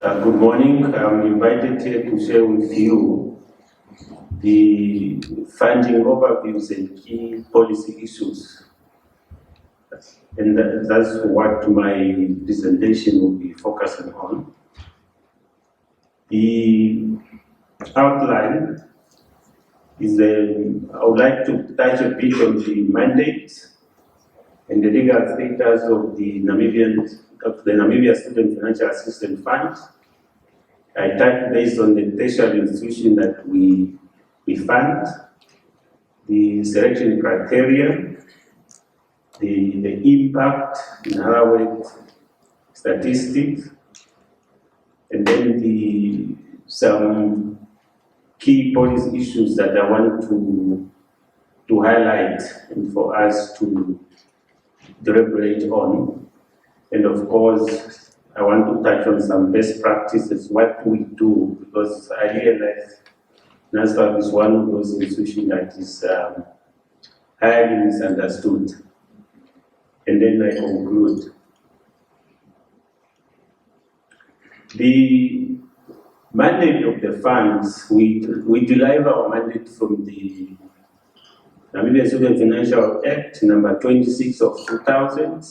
Good morning. I'm invited here to share with you the funding overviews and key policy issues. And that's what my presentation will be focusing on. The outline is I would like to touch a bit on the mandate and the legal status of the Namibia Student Financial Assistance Fund. I touch based on the tertiary institution that we fund, the selection criteria, the impact, in other words, statistics, and then some key policy issues that I want to highlight and for us to deliberate on. And of course, I want to touch on some best practices, what we do, because I realize NSFAF is one of those institutions that is highly misunderstood. And then I conclude. The mandate of the funds, we derive our mandate from the Namibia Student Financial Act number 26 of 2000,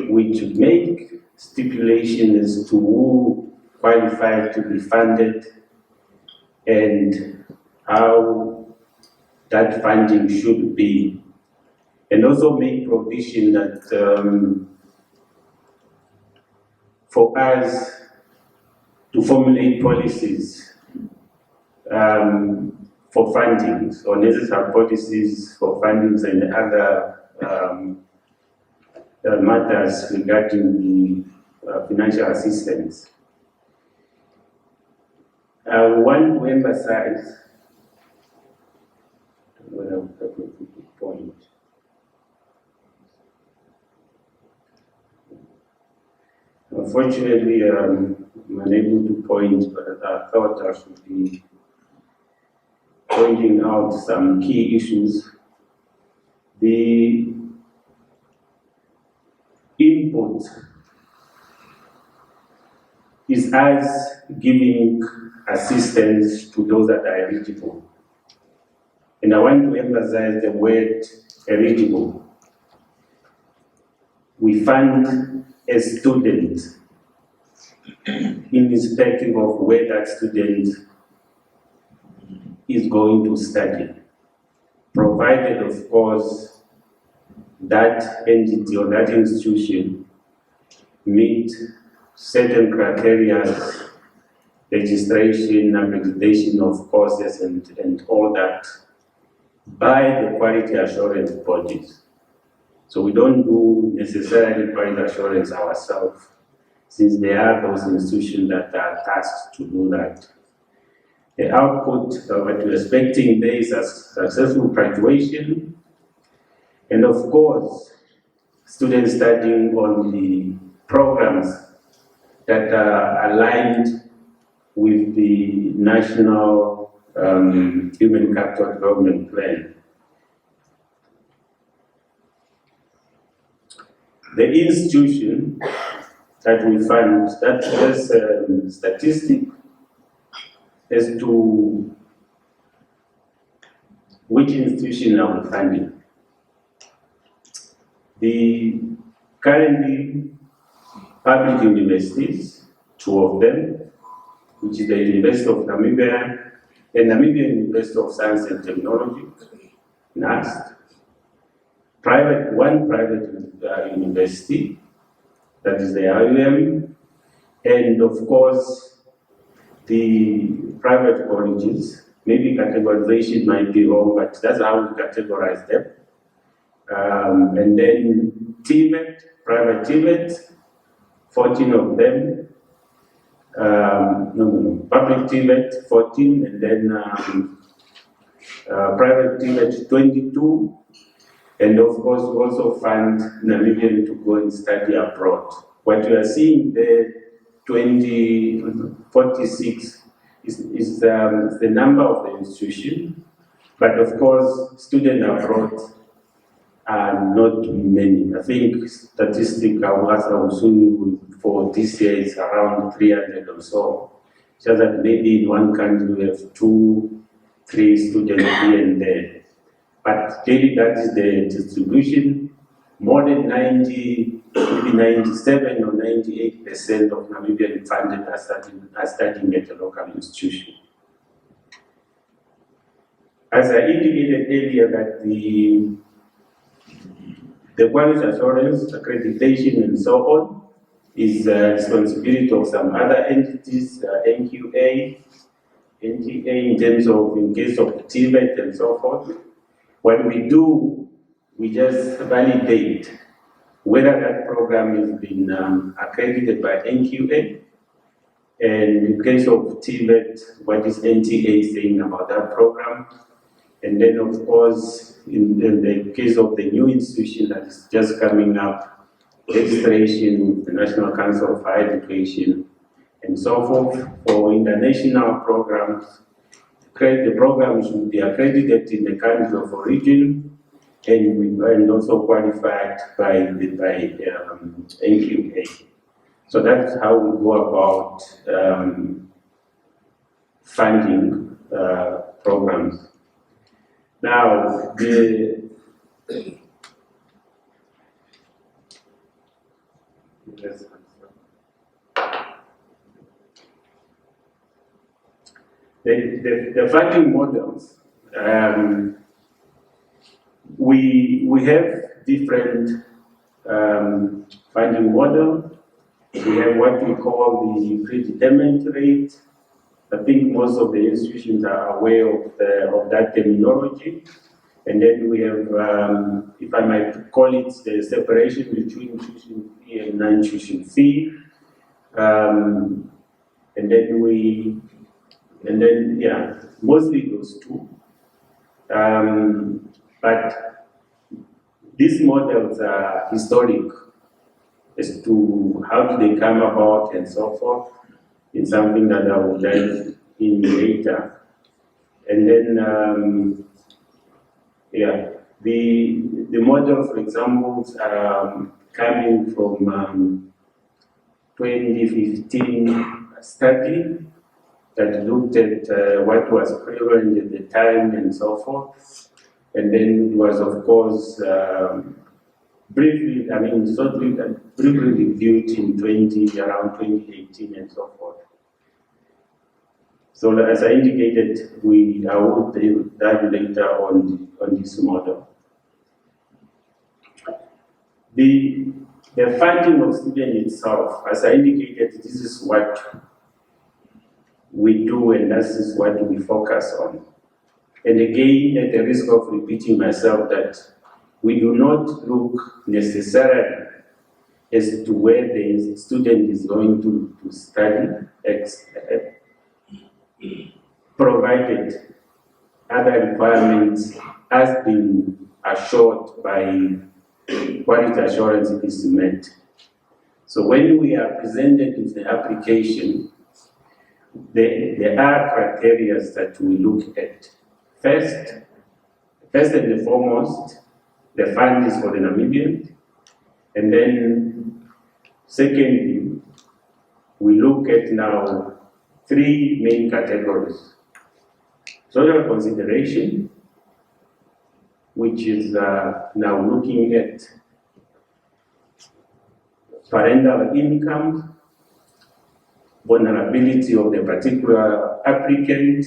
which make stipulation as to who qualifies to be funded and how that funding should be, and also make provision that for us to formulate policies for fundings or necessary policies for fundings and other matters regarding the financial assistance. I want to emphasize Unfortunately, I'm unable to point, but I thought I should be pointing out some key issues. The input is us giving assistance to those that are eligible. And I want to emphasize the word eligible. We fund a student irrespective of where that student is going to study, provided, of course, that entity or that institution meet certain criteria, registration, accreditation of courses, and all that by the quality assurance bodies. So we don't do necessarily quality assurance ourselves, since there are those institutions that are tasked to do that. The output of what we're expecting there is a successful graduation, and of course, students studying on the programs that are aligned with the National Human Capital Development Plan. The institution that we fund, that has statistic as to which institution are we funding. The currently public universities, 2 of them, which is the University of Namibia and Namibian University of Science and Technology, NAST, one private university, that is the IUM, and of course the private colleges. Maybe categorization might be wrong, but that's how we categorize them. And then TVET, private TVET, 14 of them. Public TVET, 14, and then private TVET, 22. And of course, we also fund Namibian to go and study abroad. What we are seeing there, 46, is the number of the institution. But of course, students abroad are not many. I think statistics are also soon for this year is around 300 or so. Just that maybe in one country we have 2, 3 students here and there. But clearly that is the distribution. More than 90, maybe 97 or 98% of Namibian funded are studying at a local institution. As I indicated earlier, that the quality assurance, accreditation, and so on is the responsibility of some other entities, NQA, NTA, in terms of, in case of TVET and so forth. What we do, we just validate whether that program has been accredited by NQA, and in case of TVET, what is NTA saying about that program. And then, of course, in the case of the new institution that is just coming up, registration with the National Council of Higher Education, and so forth. For international programs, the program should be accredited in the country of origin and also qualified by NQA. So that's how we go about funding programs. Now, the funding models, we have different funding models. We have what we call the predetermined rate. I think most of the institutions are aware of that terminology. And then we have, if I might call it, the separation between tuition fee and non-tuition fee. And then, yeah, mostly those two. But these models are historic as to how do they come about and so forth. It's something that I will dive in later. And then, yeah, the model, for example, coming from 2015 study that looked at what was prevalent at the time and so forth. And then it was, of course, briefly reviewed in around 2018 and so forth. So as I indicated, I will dive later on this model. The funding of student itself, as I indicated, this is what we do and this is what we focus on. And again, at the risk of repeating myself, that we do not look necessarily as to where the student is going to study, provided other requirements has been assured by quality assurance is met. So when we are presented with the application, there are criteria that we look at. First and foremost, the fund is for the Namibian. And then, secondly, we look at now 3 main categories. Social consideration, which is now looking at parental income, vulnerability of the particular applicant,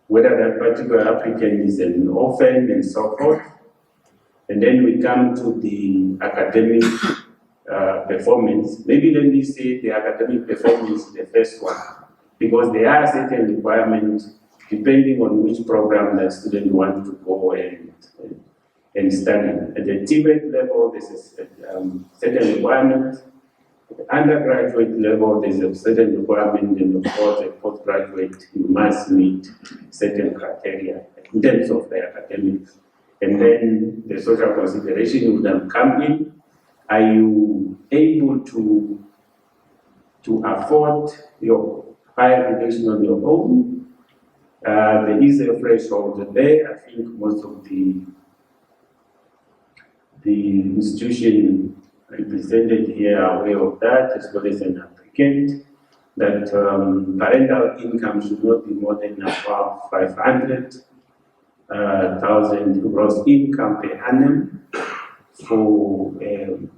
whether that particular applicant is an orphan and so forth. And then we come to the academic performance. Maybe let me say the academic performance is the first one, because there are certain requirements depending on which program that student wants to go and study. At the TVET level, there's a certain requirement. At the undergraduate level, there's a certain requirement, and of course, at postgraduate, you must meet certain criteria in terms of the academics. And then the social consideration would then come in. Are you able to afford your higher education on your own? There is a threshold there. I think most of the institution represented here are aware of that, as well as an applicant, that parental income should not be more than above 500,000 gross income per annum for an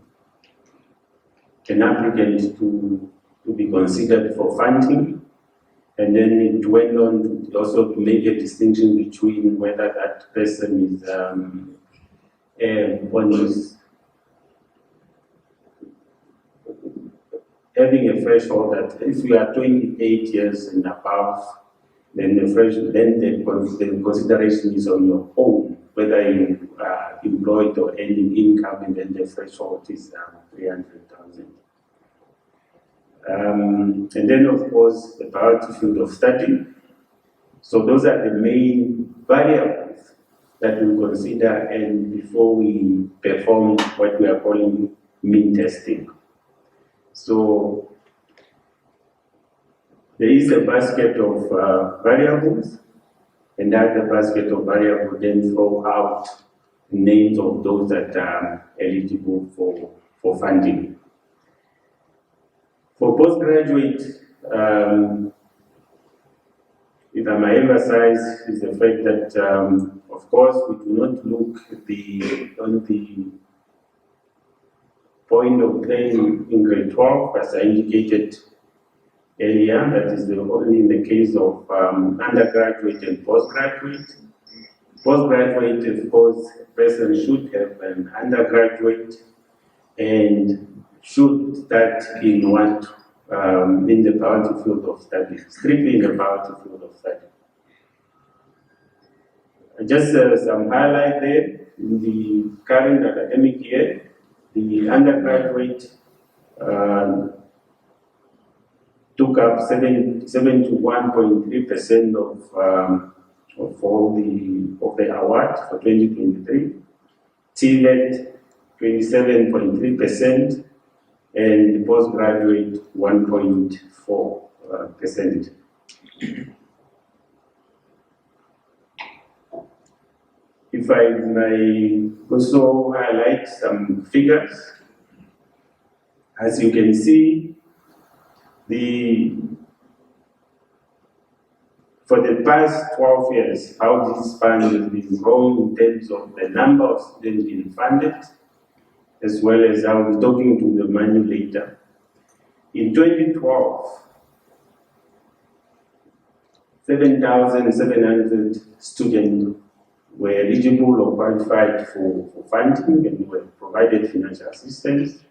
applicant to be considered for funding. And then it went on to also make a distinction between whether that person is having a threshold that if you are 28 years and above, then the consideration is on your own, whether you are employed or earning income, and then the threshold is 300,000. And then, of course, the priority field of study. So those are the main variables that we consider, and before we perform what we are calling mean testing. So there is a basket of variables, and that the basket of variables then throw out names of those that are eligible for funding. For postgraduate, if I may emphasize, is the fact that, of course, we do not look on the point of claim in grade 12, as I indicated earlier. That is only in the case of undergraduate and postgraduate. Postgraduate, of course, a person should have an undergraduate and should start in in the priority field of study, strictly in the priority field of study. Just some highlight there, in the current academic year, the undergraduate took up 71.3% of all the awards for 2023, TVET 27.3%, and postgraduate 1.4%. If I may also highlight some figures, as you can see, for the past 12 years, how this fund has been growing in terms of the number of students being funded, as well as how we're talking to the money later. In 2012, 7,700 students were eligible or qualified for funding and were provided financial assistance.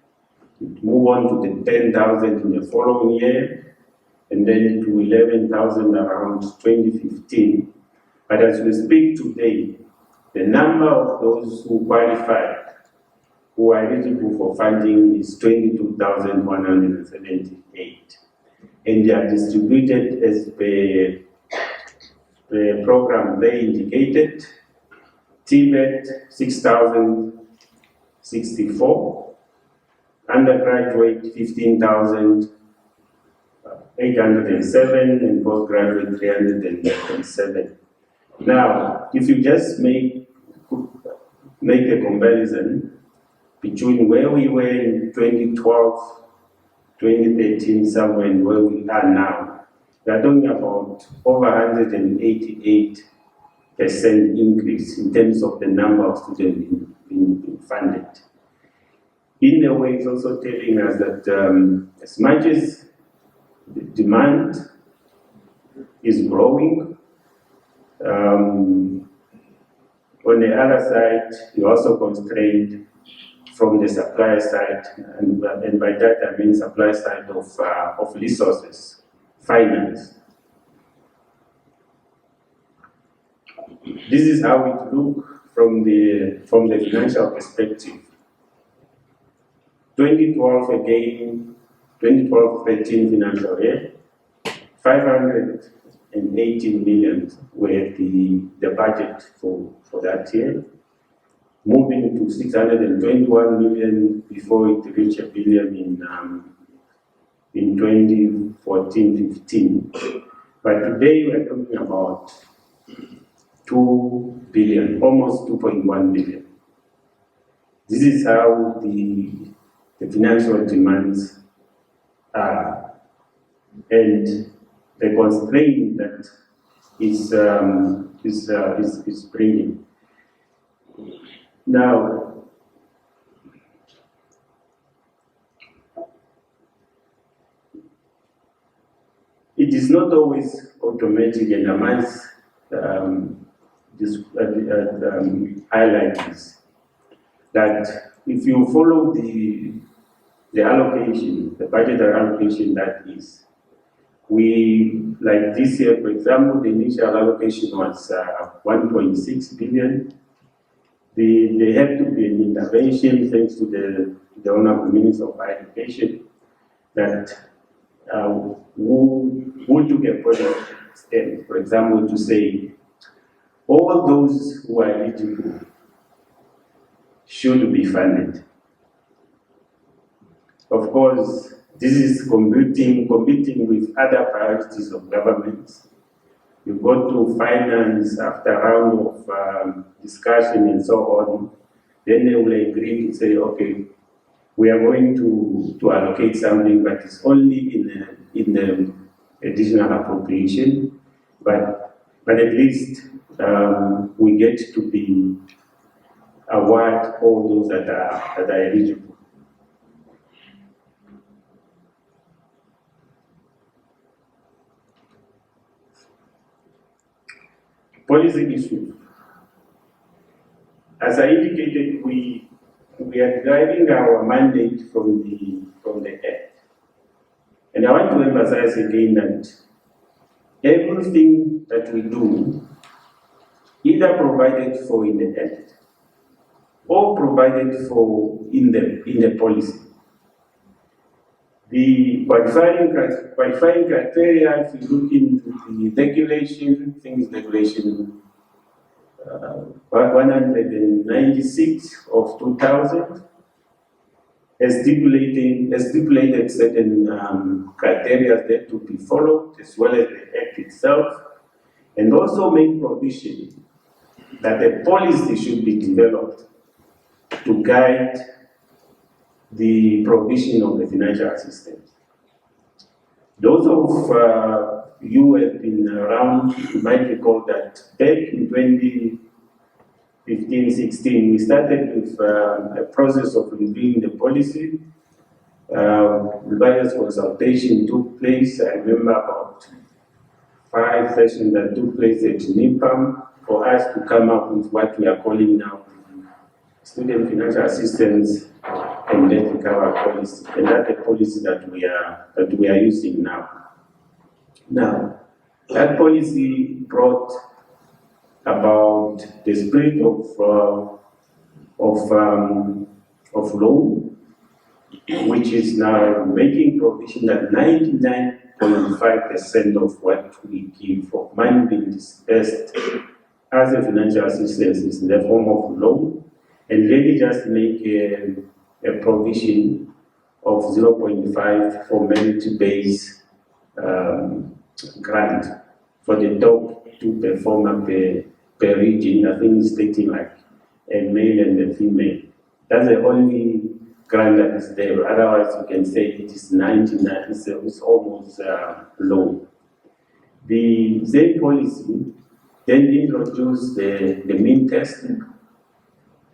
It moved on to the 10,000 in the following year, and then to 11,000 around 2015. But as we speak today, the number of those who qualified, who are eligible for funding, is 22,178. And they are distributed as per the program they indicated. TVET 6,064, undergraduate 15,807, and postgraduate 307. Now, if you just make a comparison between where we were in 2012, 2013, somewhere, and where we are now, we are talking about over 188% increase in terms of the number of students being funded. In a way, it's also telling us that as much as the demand is growing, on the other side, you're also constrained from the supply side, and by that I mean supply side of resources, finance. This is how it looks from the financial perspective. 2012 again, 2012-13 financial year, 518 million were the budget for that year, moving to 621 million before it reached $1 billion in 2014-15. But today we are talking about 2 billion, almost 2.1 billion. This is how the the financial demands are, and the constraint that is bringing. Now, it is not always automatic, and I must highlight this, that if you follow the allocation, the budgetary allocation that is, like this year, for example, the initial allocation was 1.6 billion. There had to be an intervention, thanks to the Honorable Minister of Education, that who took a project step, for example, to say all those who are eligible should be funded. Of course, this is competing with other priorities of government. You go to finance after a round of discussion and so on, then they will agree to say, okay, we are going to allocate something, but it's only in the additional appropriation. But at least we get to be award all those that are eligible. Policy issues. As I indicated, we are driving our mandate from the Act. And I want to emphasize again that everything that we do, either provided for in the Act or provided for in the policy. The qualifying criteria, if you look into the regulation, things regulation 196 of 2000, has stipulated certain criteria that to be followed, as well as the Act itself, and also make provision that a policy should be developed to guide the provision of the financial assistance. Those of you who have been around, you might recall that back in 2015-16, we started with a process of reviewing the policy. Various consultation took place. I remember about 5 sessions that took place at NIPAM for us to come up with what we are calling now student financial assistance and debt recovery policy, and that's the policy that we are using now. Now, that policy brought about the spirit of loan, which is now making provision that 99.5% of what we give for money being disbursed as a financial assistance is in the form of loan, and really just make a provision of 0.5 for merit-based grant for the top 2 performer per region. I think it's stating like a male and a female. That's the only grant that is there. Otherwise, you can say it is 99, it's almost low. The same policy then introduced the mean testing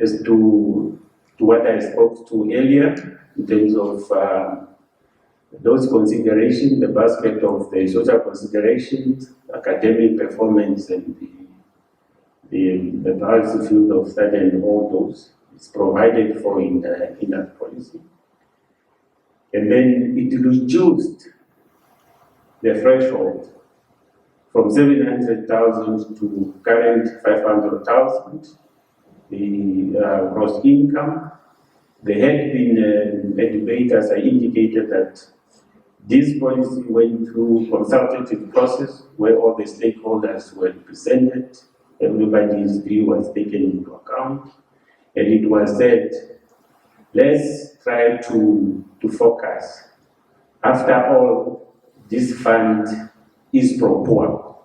as to what I spoke to earlier in terms of those considerations, the basket of the social considerations, academic performance, and the policy field of study, and all those is provided for in that policy. And then it reduced the threshold from 700,000 to current 500,000, the gross income. There had been a debate, as I indicated, that this policy went through consultative process where all the stakeholders were represented, everybody's view was taken into account, and it was said, let's try to focus. After all, this fund is pro-poor.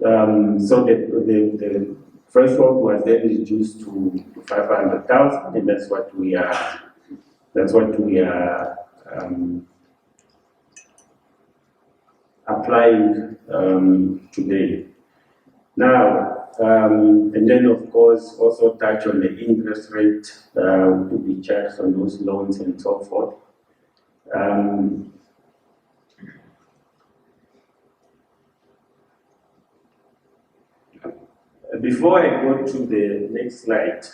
So the threshold was then reduced to 500,000, and that's what we are That's what we are applying today. Now, and then of course also touch on the interest rate to be charged on those loans and so forth. Before I go to the next slide,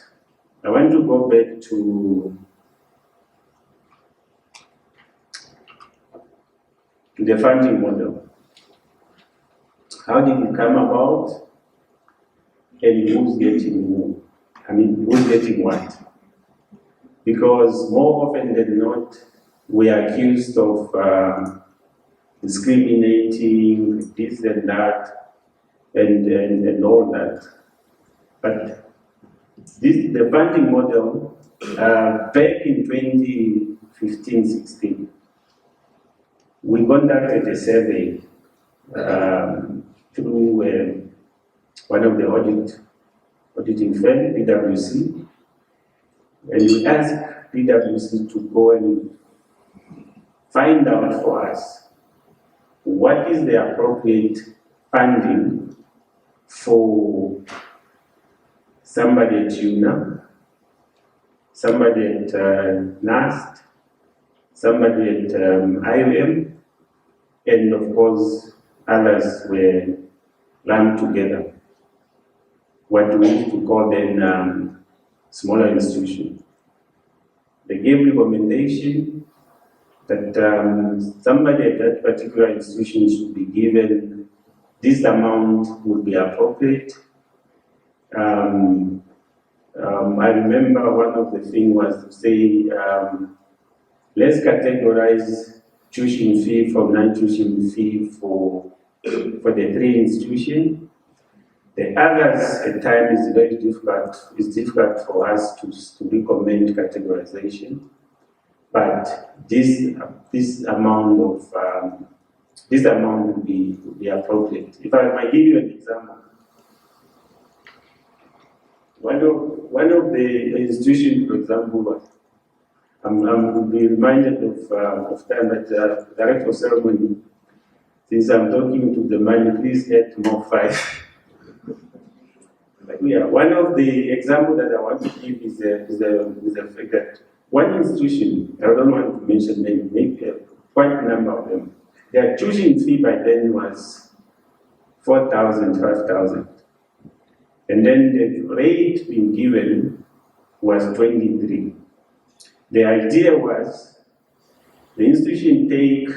I want to go back to the funding model. How did it come about? And who's getting more? I mean, who's getting what? Because more often than not, we are accused of discriminating, this and that, and all that. But the funding model, back in 2015-16, we conducted a survey through one of the auditing firm, PwC, and we asked PwC to go and find out for us what is the appropriate funding for somebody at UNA, somebody at NAST, somebody at IOM, and of course others were lumped together. What we used to call then smaller institutions. They gave recommendation that somebody at that particular institution should be given this amount would be appropriate. I remember one of the things was to say, let's categorize tuition fee from non-tuition fee for the three institutions. The others at times is very difficult. It's difficult for us to recommend categorization, but this amount would be appropriate. If I might give you an example, one of the institutions, for example, I'm reminded of time that Director of Ceremony, since I'm talking to the money, please add more 5. Yeah, one of the examples that I want to give is the fact that one institution, I don't want to mention names, maybe quite a number of them, their tuition fee by then was 4,000, 5,000. And then the rate being given was 23. The idea was the institution take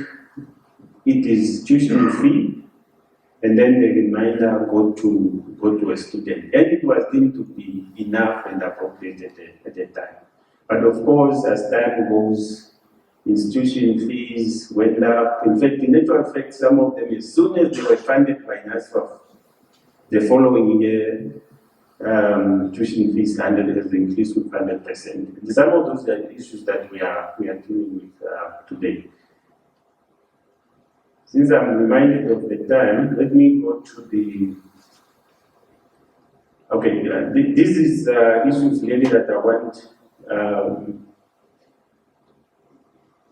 its tuition fee and then the remainder go to a student. And it was deemed to be enough and appropriate at the time. But of course, as time goes, institution fees went up. In fact, in actual fact, some of them, as soon as they were funded by NSFAF, the following year, tuition fees standard has increased with 100%. Some of those are issues that we are dealing with today. Since I'm reminded of the time, let me go to the. Okay, this is issues really that I want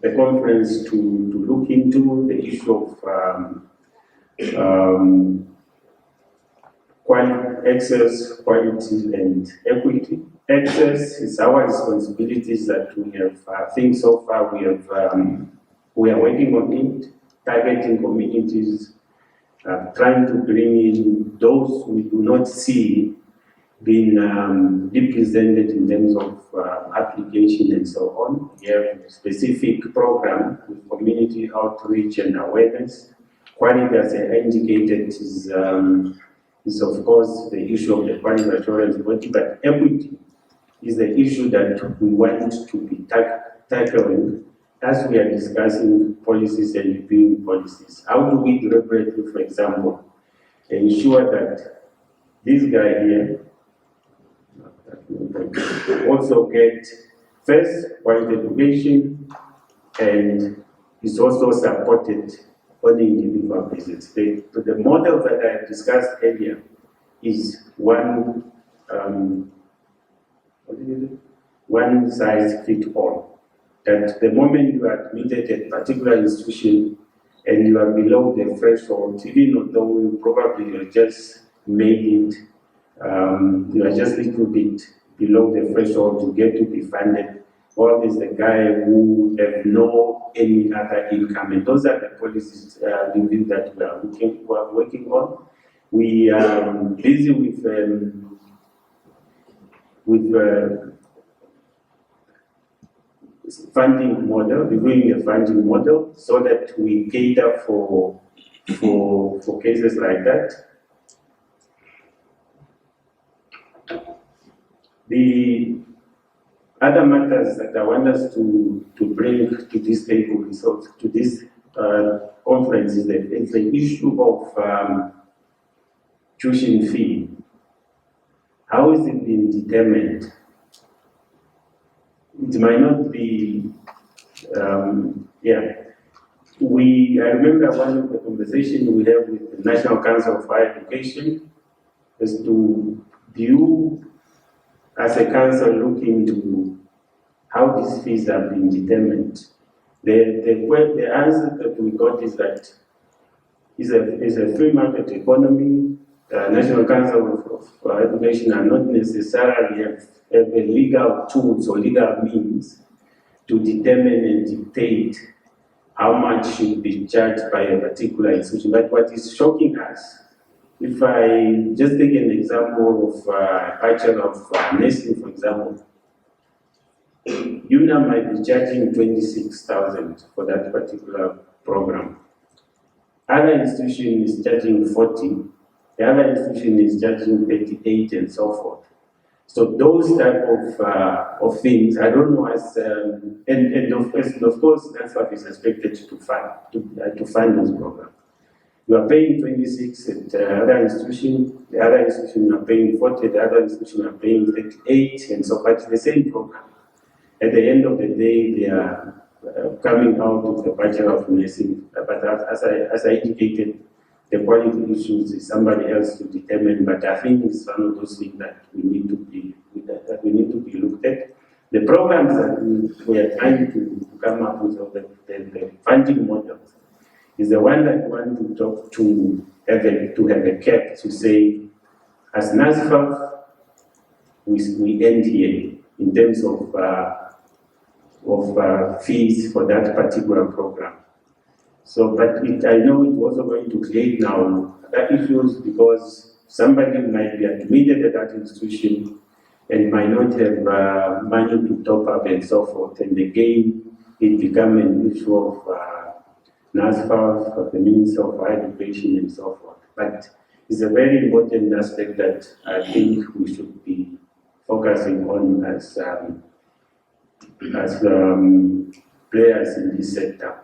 the conference to look into, the issue of access, quality, and equity. Access is our responsibilities that we have. I think so far we are working on it, targeting communities, trying to bring in those we do not see being represented in terms of application and so on. We have a specific program with community outreach and awareness. Quality, as I indicated, is of course the issue of the quality assurance body, but equity is the issue that we want to be tackling as we are discussing policies and reviewing policies. How do we deliberately, for example, ensure that this guy here also get first quality education and is also supported on the individual basis. The model that I discussed earlier is one size fits all. that the moment you are admitted at a particular institution and you are below the threshold, even though you probably just made it, you are just a little bit below the threshold to get to be funded, or there's a guy who have no any other income. And those are the policies review that we are working on. We are busy with funding model, reviewing the funding model so that we cater for cases like that. The other matters that I want us to bring to this table, so to this conference, is the issue of tuition fee. How is it being determined? It might not be, I remember one of the conversations we have with the National Council of Higher Education is to view, as a council, look into how these fees are being determined. The answer that we got is that it's a free market economy. The National Council of Education are not necessarily have a legal tools or legal means to determine and dictate how much should be charged by a particular institution. But what is shocking us, if I just take an example of Bachelor of Nursing, for example, UNA might be charging 26,000 for that particular program. Other institution is charging 40. The other institution is charging 38 and so forth. So those type of things, I don't know, as and of course, NSFAF is expected to fund those programs. You are paying 26 at the other institution are paying 40, the other institution are paying 38, and so, but the same program. At the end of the day, they are coming out of the Bachelor of Nursing, but as I indicated, the quality issues is somebody else to determine, but I think it's one of those things that we need to be looked at. The programs that we are trying to come up with, or the funding model, is the one that we want to talk to have a cap to say, as NSFAF, we end here in terms of fees for that particular program. So, but I know it's also going to create now other issues, because somebody might be admitted at that institution and might not have money to top up and so forth, and again, it becomes an issue of NSFAF, of the Minister of Higher Education and so forth. But it's a very important aspect that I think we should be focusing on as players in this sector.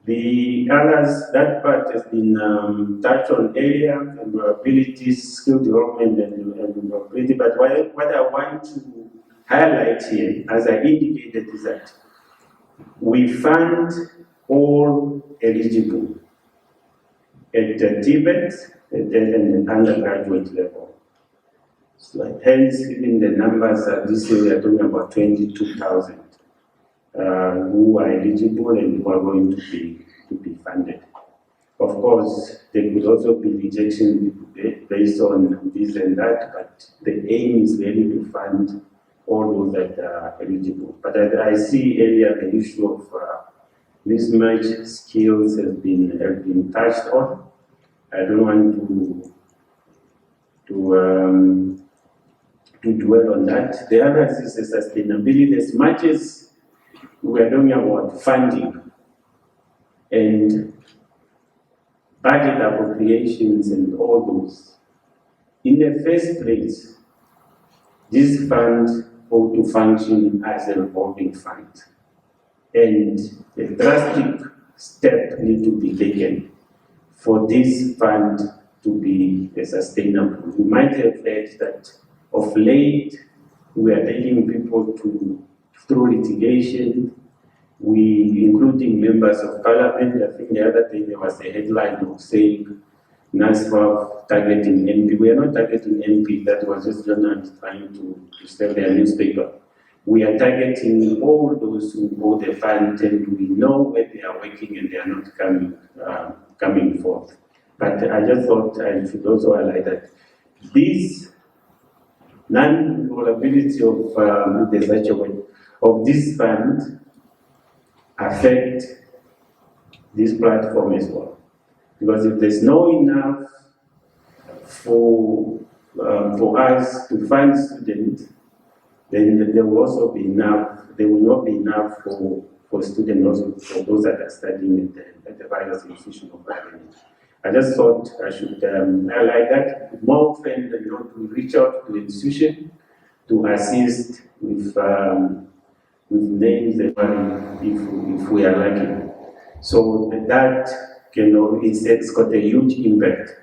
The others, that part has been touched on earlier, abilities, skill development, and ability. But what I want to highlight here, as I indicated, is that we fund all eligible at the TVET and the undergraduate level. So hence, even the numbers this year, we are talking about 22,000 who are eligible and who are going to be funded. Of course, there could also be rejection based on this and that, but the aim is really to fund all those that are eligible. But I see earlier the issue of mismatch skills has been touched on. I don't want to dwell on that. The other is the sustainability. As much as we are talking about funding and budget appropriations and all those, in the first place, this fund ought to function as a revolving fund. And a drastic step needs to be taken for this fund to be sustainable. You might have heard that of late, we are taking people through litigation, including members of parliament. I think the other day there was a headline of saying NSFAF targeting MP. We are not targeting MP, that was just journalists trying to sell their newspaper. We are targeting all those who hold the fund and we know where they are working and they are not coming forth. But I just thought I should also highlight that this non-vulnerability of this fund affect this platform as well. Because if there's not enough for us to fund students, then there will also be enough. There will not be enough for students, also for those that are studying at the various institutions of learning. I just thought I should highlight that more often than not, we reach out to the institution to assist with names if we are lacking. So that it's got a huge impact.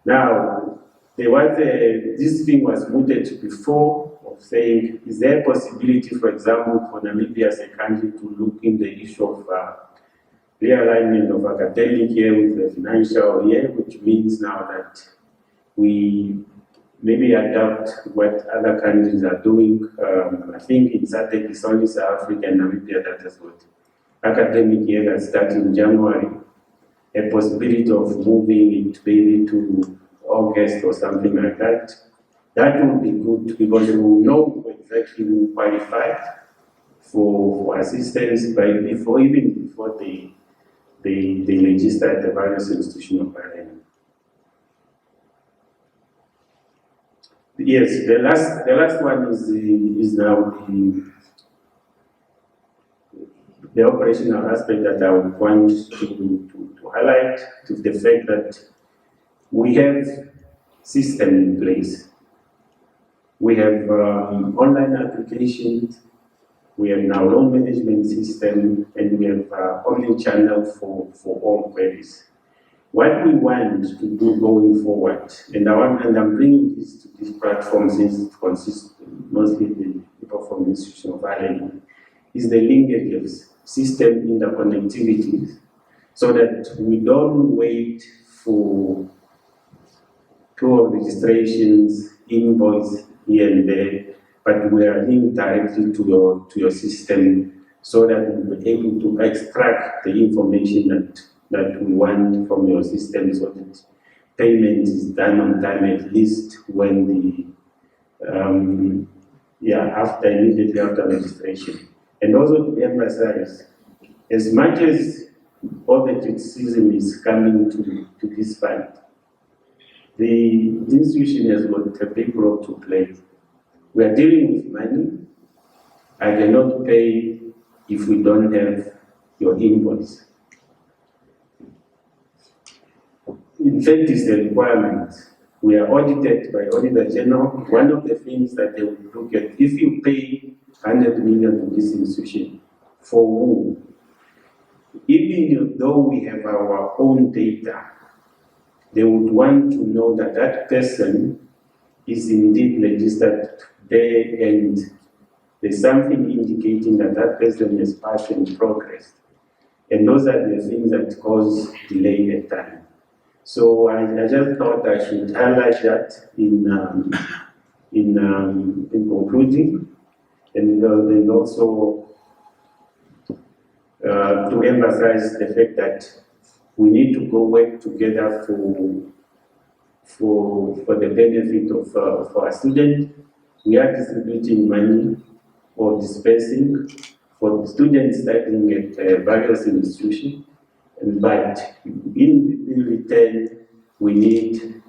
Now, there was this thing was mooted before of saying, is there a possibility, for example, for Namibia as a country to look in the issue of realignment of academic year with the financial year, which means now that we maybe adapt what other countries are doing. I think in SADC it's only South Africa and Namibia that has got academic year that starts in January. A possibility of moving it maybe to August or something like that. That would be good because we will know exactly who qualified for assistance even before they register at the various institutions of learning. Yes, the last one is now the operational aspect that I would want to highlight, to the fact that we have system in place. We have online applications, we have now loan management system, and we have omni-channel for all queries. What we want to do going forward, and I'm bringing this to this platform since it consists mostly the people from the institution of learning, is the linkages, system interconnectivity, so that we don't wait for tour registrations, invoice here and there, but we are linked directly to your system so that we'll be able to extract the information that we want from your system so that payment is done on time, at least when immediately after registration. And also to emphasize, as much as all the criticism is coming to this fund, the institution has got a big role to play. We are dealing with money. I cannot pay if we don't have your invoice. In fact, it's the requirement. We are audited by Auditor General. One of the things that they will look at, if you pay 100 million to this institution, for who? Even though we have our own data, they would want to know that that person is indeed registered there and there's something indicating that that person is partially progressed. And those are the things that cause delay at time. So I just thought I should highlight that in concluding, and also to emphasize the fact that we need to go work together for the benefit of our students. We are distributing money or dispersing for the students studying at various institutions, but in return, we need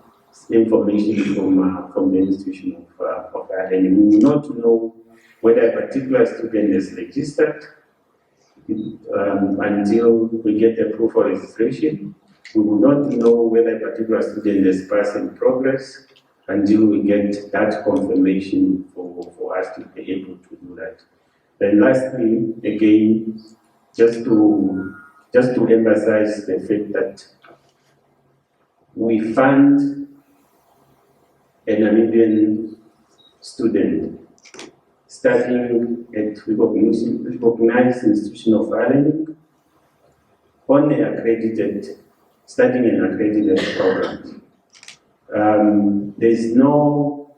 information from the institution of learning. We will not know whether a particular student is registered until we get the proof of registration. We will not know whether a particular student is passing progress until we get that confirmation for us to be able to do that. Then lastly, again, just to emphasize the fact that we fund a Namibian student studying at recognized institution of learning on studying an accredited program. There's no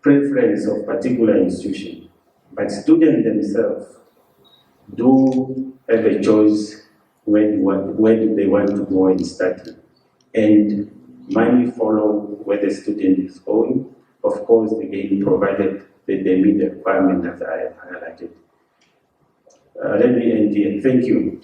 preference of particular institution, but students themselves do have a choice where do they want to go and study. And money follow where the student is going, of course, again, provided that they meet the requirement that I have highlighted. Let me end here. Thank you.